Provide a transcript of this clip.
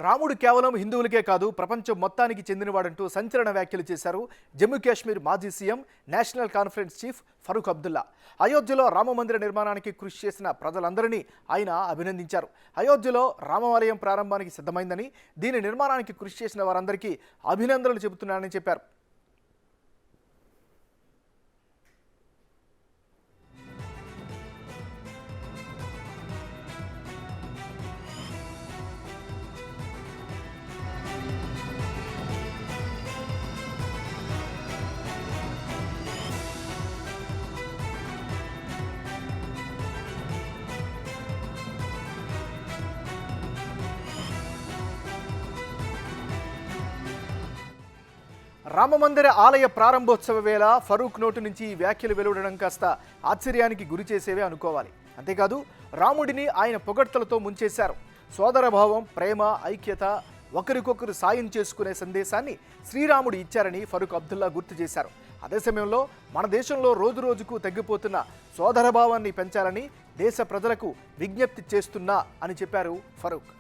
రాముడు కేవలం హిందువులకే కాదు ప్రపంచం మొత్తానికి చెందినవాడంటూ సంచలన వ్యాఖ్యలు చేశారు జమ్మూ కాశ్మీర్ మాజీ CM national conference chief Farooq Abdullah. అయోధ్యలో రామమందిర నిర్మాణానికి కృషి చేసిన ప్రజలందరినీ ఆయన అభినందించారు. అయోధ్యలో రామాలయం ప్రారంభానికి సిద్ధమైందని, దీని నిర్మాణానికి కృషి చేసిన వారందరికీ అభినందనలు చెబుతున్నానని చెప్పారు. రామమందిర ఆలయ ప్రారంభోత్సవ వేళ ఫరూక్ నోటు నుంచి ఈ వ్యాఖ్యలు వెలువడడం కాస్త ఆశ్చర్యానికి గురి చేసేవే అనుకోవాలి. అంతేకాదు రాముడిని ఆయన పొగడ్తలతో ముంచేశారు. సోదరభావం, ప్రేమ, ఐక్యత, ఒకరికొకరు సాయం చేసుకునే సందేశాన్ని శ్రీరాముడు ఇచ్చారని ఫరూక్ అబ్దుల్లా గుర్తు చేశారు. అదే సమయంలో మన దేశంలో రోజురోజుకు తగ్గిపోతున్న సోదరభావాన్ని పెంచాలని దేశ ప్రజలకు విజ్ఞప్తి చేస్తున్నా అని చెప్పారు ఫరూక్.